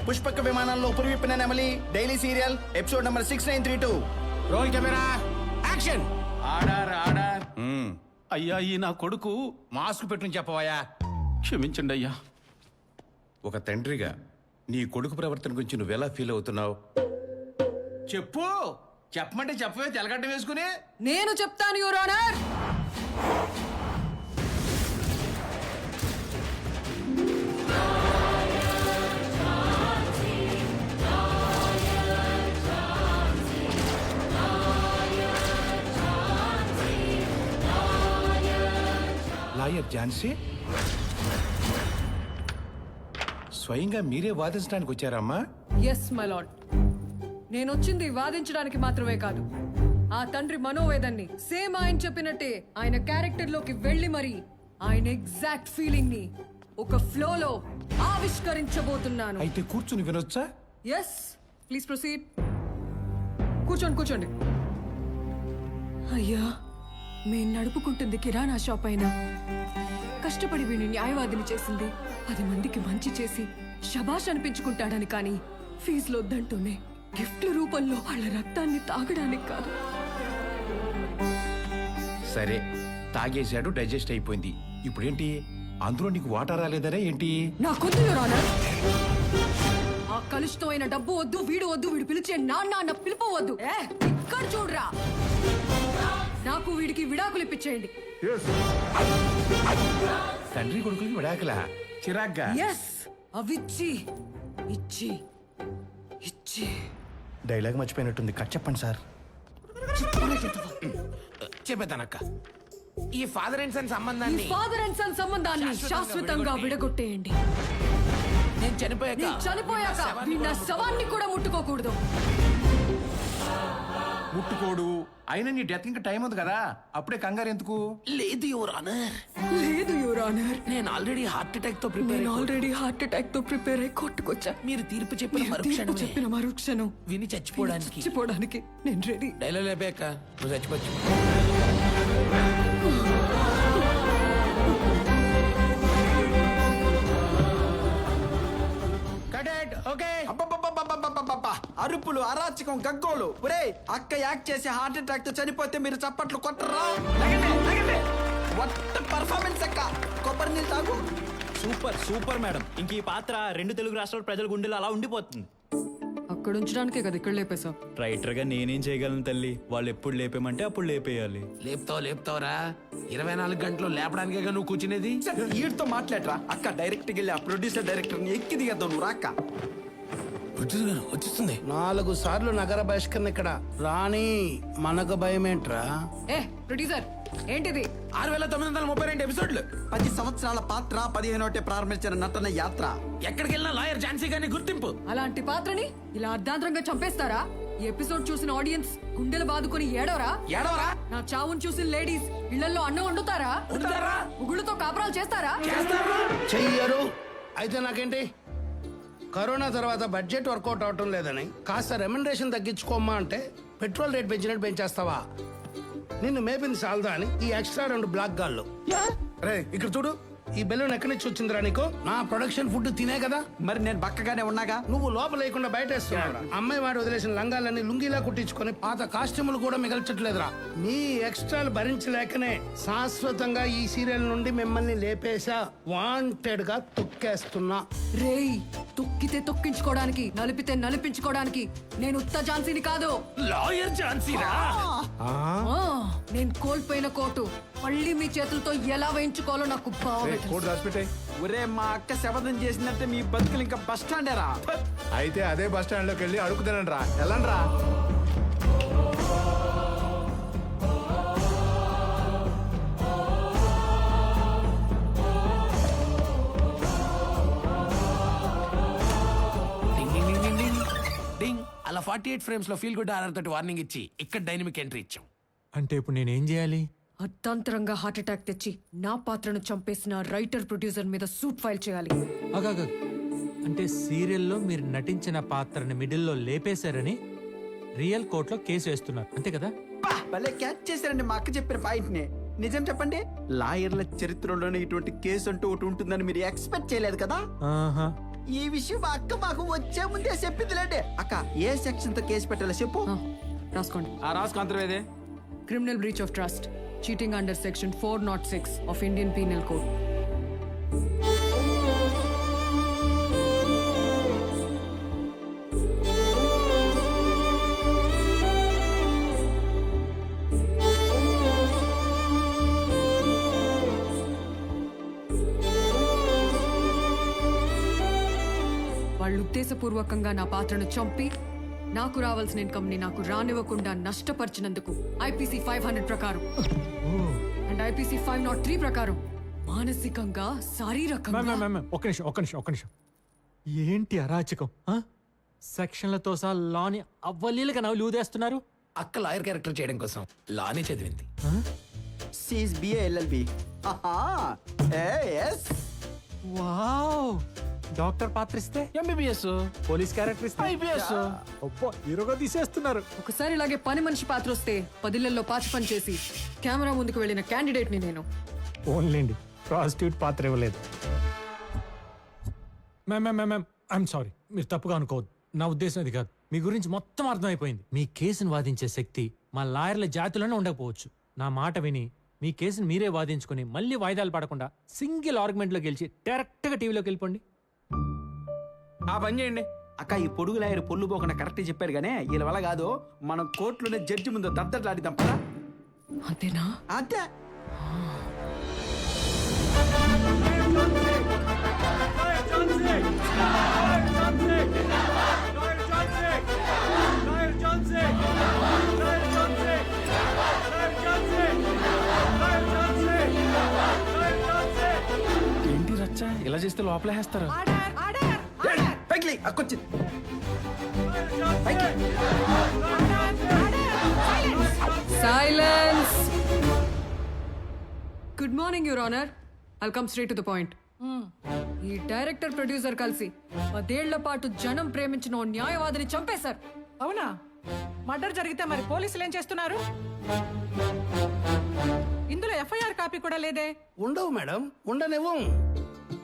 పుష్పక విమానంలో పురివిప్పిన నెమలి daily serial episode number 6932. Roll camera action. Order order. అయ్యా ఈ నా కొడుకు మాస్క్ పెట్టుని చెప్పవయ్యా. క్షమించండి అయ్యా. ఒక తండ్రిగా నీ కొడుకు ప్రవర్తన గురించి నువ్వెలా ఫీల్ అవుతున్నావు? చెప్పు. చెప్పమంటే చెప్పవే తెలగడ్డ వేసుకుని. నేను చెప్తాను యువర్ ఆనర్. లాయర్ ఝాన్సీ, స్వయంగా మీరే వాదించడానికి వచ్చారమ్మా? Yes my lord. నేను వచ్చింది వాదించడానికి మాత్రమే కాదు, ఆ తండ్రి మనోవేదన్ని సేమ్ ఆయన చెప్పినట్టే ఆయన క్యారెక్టర్ లోకి వెళ్ళి మరి ఆయన ఎగ్జాక్ట్ ఫీలింగ్ ని ఒక ఫ్లో లో ఆవిష్కరించబోతున్నాను. అయితే కూర్చుని వినొచ్చా? Yes please proceed. కూర్చోండి కూర్చోండి. అయ్యా, మేము నడుపుకుంటుంది కిరాణా షాప్ అయినా కష్టపడి వీడిని న్యాయవాదిని చేసింది 10 మందికి మంచి చేసి శబాష్ అనిపించుకుంటాడని, కానీ ఫీజులు వద్దంటూనే గిఫ్ట్ల రూపంలో వాళ్ళ రక్తాన్ని తాగడానికి కాదు. సరే, తాగేశాడు, డైజెస్ట్ అయిపోయింది. ఇప్పుడేంటి? అందులో నీకు వాటర్ రాలేదనే ఏంటి? నాకొద్దు యువర్ ఆనర్. ఆ కలుషితమైన డబ్బు వద్దు, వీడు వద్దు, వీడు పిలిచే నాన్న అన్న పిలుపు వద్దు. ఇక్కడ చూడరా, నాకు వీడికి విడాకులు ఇప్పించేయండి. తండ్రి కొడుకులకి విడాకలా? చిరాగ్గా. ఎస్, అవిచ్చి ఇచ్చి ఇచ్చి. డైలాగ్ మర్చిపోయినట్టుంది, కట్ చెప్పండి సార్. చెప్పేదానక్క. ఈ ఫాదర్ అండ్ సన్ ఈ సంబంధాన్ని ఫాదర్ అండ్ సన్ సంబంధాన్ని శాశ్వతంగా విడగొట్టేయండి. నేను చనిపోయాక చనిపోయాక వీడి నా శవాన్ని కూడా ముట్టుకోకూడదు. ముట్టుకోడు. అయినా నీ డెత్ ఇంకా టైం ఉంది కదా, అప్పుడే కంగారు ఎందుకు? లేదు యువర్ ఆనర్. లేదు యువర్ ఆనర్, నేను ఆల్రెడీ హార్ట్ అటాక్ తో హార్ట్ అటాక్ తో ప్రిపేర్ అయి కొట్టుకొచ్చా. మీరు తీర్పు చెప్పిన తీర్పు చెప్పిన మరుక్షణం విని చచ్చిపోవడానికి చచ్చిపోవడానికి నేను రెడీ. డైలాగ్ లేపాక నువ్వు చచ్చిపోవచ్చు. అరుపులు, అరాచకం, గగ్గోలు. ఒరే, అక్క యాక్ట్ చేసి హార్ట్ అటాక్ తో చనిపోతే మీరు చప్పట్లు కొట్టరా? వాట్ పర్ఫార్మెన్స్ అక్క. కొబ్బరి నీళ్ళు తాగు. Super super madam. ఇంక ఈ పాత్ర 2 తెలుగు రాష్ట్రాల ప్రజల గుండెలు అలా ఉండిపోతుంది. అక్కడ ఉంచడానికే కదా ఇక్కడ లేపేశావు. రైటర్ గా నేనేం చేయగలను తల్లి? వాళ్ళు ఎప్పుడు లేపేమంటే అప్పుడు లేపేయాలి. లేపుతావురా. 24 గంటలు లేపడానికే నువ్వు కూర్చునేది. వీడితో మాట్లాడరా అక్క. డైరెక్ట్ వెళ్ళి ఆ ప్రొడ్యూసర్ డైరెక్టర్ ని ఎక్కి దిగద్దావు నువ్వు రాక్క. వచ్చేస్తుంది. 4 సార్లు నగర బహిష్కరణ ఇక్కడ రాణి. మనకు భయమేంట్రా? ఏ ప్రొడ్యూసర్, ఏంటిది? 6932 ఎపిసోడ్లు. 10 సంవత్సరాల పాత్ర, 15 ప్రారంభించిన నటన యాత్ర. ఎక్కడికి వెళ్ళినా లాయర్ ఝాన్సీ గారిని గుర్తింపు. అలాంటి పాత్రని ఇలా అర్ధాంతరంగా చంపేస్తారా? ఈ ఎపిసోడ్ చూసిన ఆడియన్స్ గుండెలు బాదుకొని ఏడవరా? నా చావును చూసిన లేడీస్ ఇళ్లలో అన్నం వండుతారా? ఉగుళ్ళతో కాపురాలు చేస్తారా? చెయ్యరు. అయితే నాకేంటి? కరోనా తర్వాత బడ్జెట్ వర్కౌట్ అవటం లేదని కాస్త రెమ్యునరేషన్ తగ్గించుకోమ్మా అంటే పెట్రోల్ రేట్ పెంచినట్టు పెంచేస్తావా? నిన్ను మేపింది సాల్దా అని ఈ ఎక్స్ట్రా 2 బ్లాక్ గాళ్ళు. రే ఇక్కడ చూడు, ఈ బెలూన్ ఎక్కడి నుంచి వచ్చిందిరా నీకు? నా ప్రొడక్షన్ ఫుడ్ తినే కదా. మరి నేను బక్కగానే ఉన్నాగా. నువ్వు లోపల లేకుండా బయట వేస్తున్నావు. అమ్మాయి వాడు వదిలేసిన లంగాలన్నీ లుంగిలా కుట్టించుకొని పాత కాస్ట్యూములు కూడా మిగల్చట్లేదురా. మీ ఎక్స్ట్రాలు భరించలేకనే శాశ్వతంగా ఈ సీరియల్ నుండి మిమ్మల్ని లేపేశా. వాంటెడ్ గా తొక్కేస్తున్నా. రేయ్, తొక్కితే తొక్కించుకోవడానికి, నలిపితే నలిపించుకోవడానికి నేను ఉత్త ఝాన్సీని కాదు. లాయర్ ఝాన్సీరా. నేను కోల్పోయిన కోటు మళ్ళీ మీ చేతులతో ఎలా వేయించుకోవాలో నాకు బాగా ఒరే, మా అక్క శపథం చేసినట్టే మీ బతుకులు ఇంకా బస్ స్టాండేరా. అయితే అదే బస్ స్టాండ్ లోకి వెళ్ళి అడుగుతానండి రా. వెళ్ళండి రా. అలా 48 ఫ్రేమ్స్ లో ఫీల్ గుడ్ ఆర్ఆర్ తోటి వార్నింగ్ ఇచ్చి ఇక్కడ డైనమిక్ ఎంట్రీ ఇచ్చాం. అంటే ఇప్పుడు నేనేం చేయాలి? అర్ధాంతరంగా హార్ట్ అటాక్ తెచ్చి నా పాత్రను చంపేసిన రైటర్ ప్రొడ్యూసర్ మీద సూట్ ఫైల్ చేయాలి. అంటే సీరియల్లో మీరు నటించిన పాత్రని మిడిల్లో లేపేశారని రియల్ కోర్టులో కేసు వేస్తున్నారు, అంతే కదా? భలే క్యాచ్ చేశారండి మా అక్క చెప్పిన పాయింట్ ని. నిజం చెప్పండి, లాయర్ల చరిత్రలోనే ఇటువంటి కేసు అంటూ ఒకటి ఉంటుందని మీరు ఎక్స్పెక్ట్ చేయలేదు కదా. ఈ విషయం మా అక్క మాకు వచ్చే ముందే చెప్పిందిలేండి. అక్క ఏ సెక్షన్ తో కేసు పెట్టాలో చెప్పు. రాసుకోండి. ఆ రాసుకుంతవేదే criminal breach of trust, cheating under section 406 of Indian penal code. వాళ్ళు ఉద్దేశపూర్వకంగా నా పాత్రను చంపి నాకు రావాల్సిన ఇన్కమ్ ని నాకు రానివ్వకుండా నష్టపరిచినందుకు ఐపీసీ 500 ప్రకారం అండ్ ఐపీసీ 503 ప్రకారం మానసికంగా శారీరకంగా. ఒక్క నిమిషం ఏంటి అరాచకం ఆ? సెక్షన్లతో సహా లాని అవ్వలీలుగా నవ్వులు ఊదేస్తున్నారు. అక్క లాయర్ క్యారెక్టర్ చేయడం కోసం లానే చదివింది. సీస్ బిఏ ఎల్ఎల్బి. వావ్, డాక్టర్ పాత్ర ఇస్తే ఎంబీబీఎస్ పోలీస్ క్యారెక్టర్ ఇస్తే ఐపీఎస్ అబ్బో హీరోగా తీసేస్తున్నారు. ఒకసారి ఇలాగే పని మనిషి పాత్ర వస్తే 10 ఇళ్లలో పాచి పని చేసి కెమెరా ముందుకు వెళ్ళిన క్యాండిడేట్ ని నేను. ఓన్లేండి ప్రాస్టిట్యూట్ పాత్ర ఇవ్వలేదు. మ్యామ్ ఐఎమ్ సారీ, మీరు తప్పుగా అనుకోవద్దు. నా ఉద్దేశం అది కాదు. మీ గురించి మొత్తం అర్థమైపోయింది. మీ కేసును వాదించే శక్తి మా లాయర్ల జాతిలోనే ఉండకపోవచ్చు. నా మాట విని మీ కేసును మీరే వాదించుకుని మళ్ళీ వాయిదాలు పడకుండా సింగిల్ ఆర్గ్యుమెంట్లో గెలిచి డైరెక్ట్గా టీవీలోకి వెళ్ళిపోండి. ఆ పని చేయండి అక్క. ఈ పొడుగు లాయర్ పొల్లు పోకుండా కరెక్ట్ చెప్పారు గానే వీళ్ళ వల్ల కాదు. మనం కోర్టులోనే జడ్జి ముందు దద్దట్లాడిద్దాం పదా. అంతేనా? అంతే. ఏంటి రచ్చ ఇలా చేస్తే లోపలేస్తారు. పైకి అక్కొచ్చింది. Silence. Good morning your honour. I'll come straight to the point. ఈ డైరెక్టర్ ప్రొడ్యూసర్ కలిసి 10 ఏళ్ల పాటు జనం ప్రేమించిన ఓ న్యాయవాదిని చంపేశారు. అవునా? మర్డర్ జరిగితే మరి పోలీసులు ఏం చేస్తున్నారు? ఇందులో ఎఫ్ఐఆర్ కాపీ కూడా లేదే. ఉండవు మేడం, ఉండనివ్వం.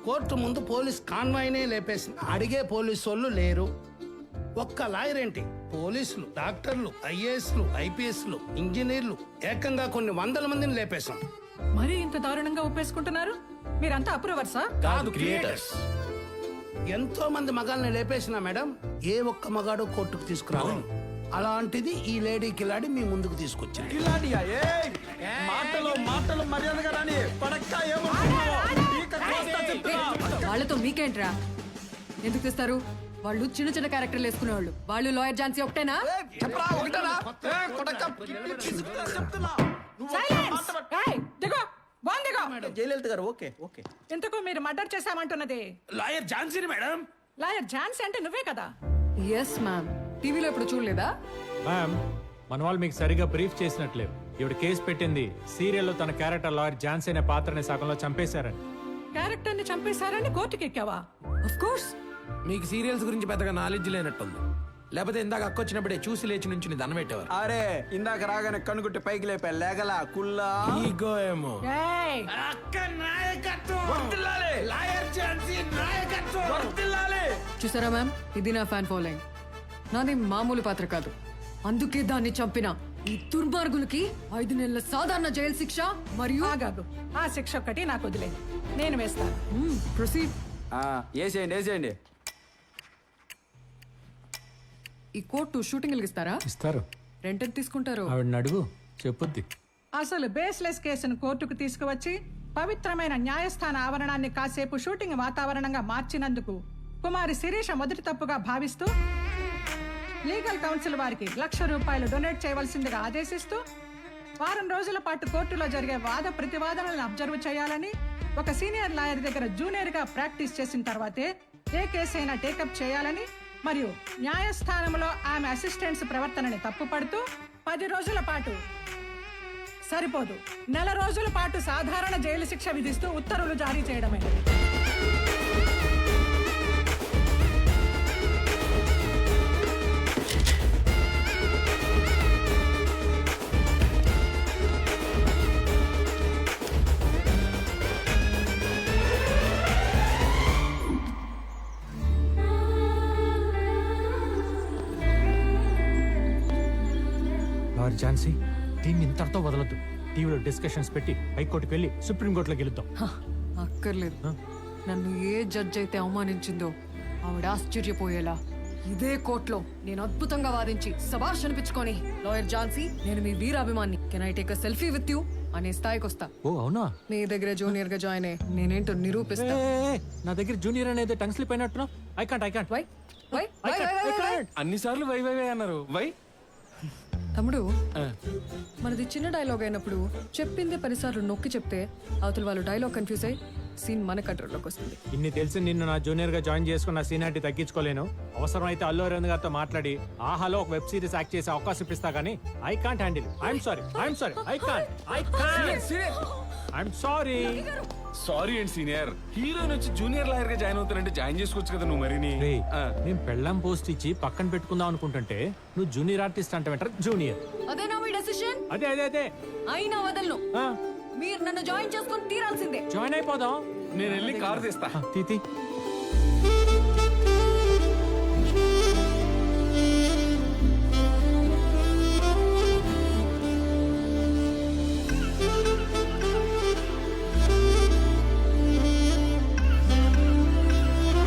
కోర్టు ముందు పోలీస్ కాన్వాయ్నే లేపేసి అడిగే పోలీసు వాళ్ళు లేరు. ఒక్క లాయర్ ఏంటి, పోలీసులు, డాక్టర్లు, ఐఏఎస్లు, ఐపీఎస్లు, ఇంజనీర్లు, ఏకంగా కొన్ని 100 మందిని లేపేశాం. మరి ఇంత దారుణంగా ఒప్పేసుకుంటున్నారు? మీరంతా అప్రూవర్సా? కాదు, క్రియేటర్స్. ఎంతో మంది మగాల్ని లేపేసినా మేడం, ఏ ఒక్క మగాడు కోర్టుకు తీసుకురావాలి. అలాంటిది ఈ లేడీ కిలాడి మీ ముందుకు తీసుకొచ్చింది. ఇలాంటియా? మాటలు మాటలు మర్యాదగా రాని పడక్క. ఏమో వాళ్ళతో మీకేంట్రా? ఎందుకు తెస్తారు? వాళ్ళు చిన్న చిన్న క్యారెక్టర్లు వేసుకునేవాళ్ళు. వాళ్ళు లాయర్ ఝాన్సీ ఒకటేనా? చెప్పరా ఒకటేనా? చెప్తున్నా. Silence! ఏయ్, దిగో. బాగుంది, దిగో. జయలలిత గారు ఓకే ఓకే. ఇంతకు మీరు మర్డర్ చేశామంటున్నది లాయర్ ఝాన్సీని మేడం. లాయర్ ఝాన్సీ అంటే నువ్వే కదా? Yes ma'am. టీవీలో ఇప్పుడు చూడలేదా? మ్యామ్, మన వాళ్ళు మీకు సరిగా బ్రీఫ్ చేసినట్లేవు. ఇవిడ కేసు పెట్టింది సీరియల్లో తన క్యారెక్టర్ లాయర్ ఝాన్సీ అనే పాత్రని సగంలో చంపేశారని. క్యారెక్టర్ ని చంపేశారని కోర్టుకి ఎక్కావా? Of course. మీకు సీరియల్స్ గురించి పెద్దగా నాలెడ్జ్ లేనట్టుంది. లేకపోతే ఇందాక అక్కొచ్చినప్పుడే చూసి లేచి నుంచి దండం పెట్టేవారు. అరే ఇందాక రాగానే కనుగుట్టి పైకి లేపా లేగలా కుల్లా. ఈగో ఏమో. ఏయ్, చూసారా మ్యామ్, ఇది నా ఫ్యాన్ ఫాలోయింగ్. నాది మామూలు పాత్ర కాదు. అందుకే దాన్ని చంపిన ఈ దుర్మార్గులకి 5 నెలల సాధారణ జైలు శిక్ష మరియు ఆగాగు. ఆ శిక్ష ఒక్కటి నాకు వదిలే, నేను వేస్తాను. ప్రొసీడ్. వేసేయండి వేసేయండి. ఈ కోర్టు షూటింగ్ ఇస్తారా? ఇస్తారు. రెంట్ ఎంత తీసుకుంటారు? ఆవిడని అడుగు, చెప్పుద్ది. అసలు బేస్లెస్ కేసును కోర్టుకు తీసుకువచ్చి పవిత్రమైన న్యాయస్థాన ఆవరణాన్ని కాసేపు షూటింగ్ వాతావరణంగా మార్చినందుకు కుమారి శిరీష మొదటి తప్పుగా భావిస్తూ లీగల్ కౌన్సిల్ వారికి ₹1,00,000 డొనేట్ చేయవలసిందిగా ఆదేశిస్తూ వారం రోజుల పాటు కోర్టులో జరిగే వాద ప్రతివాదనలను అబ్జర్వ్ చేయాలని, ఒక సీనియర్ లాయర్ దగ్గర జూనియర్ గా ప్రాక్టీస్ చేసిన తర్వాతే ఏ కేసు అయినా టేకప్ చేయాలని, మరియు న్యాయస్థానంలో ఆమె అసిస్టెంట్స్ ప్రవర్తనని తప్పుపడుతూ 10 రోజుల పాటు సరిపోదు, 1 రోజుల పాటు సాధారణ జైలు శిక్ష విధిస్తూ ఉత్తర్వులు జారీ చేయడమే. కుమార్ ఝాన్సీ దీన్ని ఇంతటితో వదలొద్దు. టీవీలో డిస్కషన్స్ పెట్టి హైకోర్టుకి వెళ్ళి సుప్రీంకోర్టులో గెలుద్దాం. హ, అక్కర్లేదు. నన్ను ఏ జడ్జ్ అయితే అవమానించిందో ఆవిడ ఆశ్చర్యపోయేలా ఇదే కోర్టులో నేను అద్భుతంగా వాదించి సభాష్ అనిపించుకొని లాయర్ ఝాన్సీ నేను మీ వీరాభిమాన్ని can I take a selfie with you అనే స్థాయికి వస్తా. ఓ అవునా? మీ దగ్గర జూనియర్ గా జాయిన్ అయ్యి నేనేంటో నిరూపిస్తా. నా దగ్గర జూనియర్ అనేది టంగ్ స్లిప్ అయినట్టున్నా. I can't why why why why why అన్ని సార్లు వై వై వై అన్నారు. వై తమ్ముడు మనది చిన్న డైలాగ్ అయినప్పుడు చెప్పింది 10 సార్లు నొక్కి చెప్తే అవతల వాళ్ళు డైలాగ్ కన్ఫ్యూజ్ అయ్యి సీన్ మన కంట్రోల్లోకి వస్తుంది. ఇన్ని తెలిసి నిన్ను నా జూనియర్ గా జాయిన్ చేసుకున్న సీనియారిటీ తగ్గించుకోలేను. అవసరం అయితే అల్లు అరవింద్ గారితో మాట్లాడి ఆహాలో ఒక వెబ్ సిరీస్ యాక్ట్ చేసే అవకాశం ఇప్పిస్తా గానీ I can't handle. I'm sorry I'm sorry. Sorry అండి సీనియర్. హీరో నుంచి జూనియర్ లాయర్ గా జాయిన్ అవుతానంటే జాయిన్ చేసుకోవచ్చు కదా నువ్వు మరిని. నేను పెళ్ళం పోస్ట్ ఇచ్చి పక్కన పెట్టుకుందాం అనుకుంటుంటే నువ్వు జూనియర్ ఆర్టిస్ట్ అంటే జూనియర్. అదేనా మీ డెసిషన్? అదే అయినా వదలను. మీరు నన్ను జాయిన్ చేసుకొని తీరాల్సిందే. జాయిన్ అయిపోదాం. నేను వెళ్ళి కారు తీస్తా. తీతి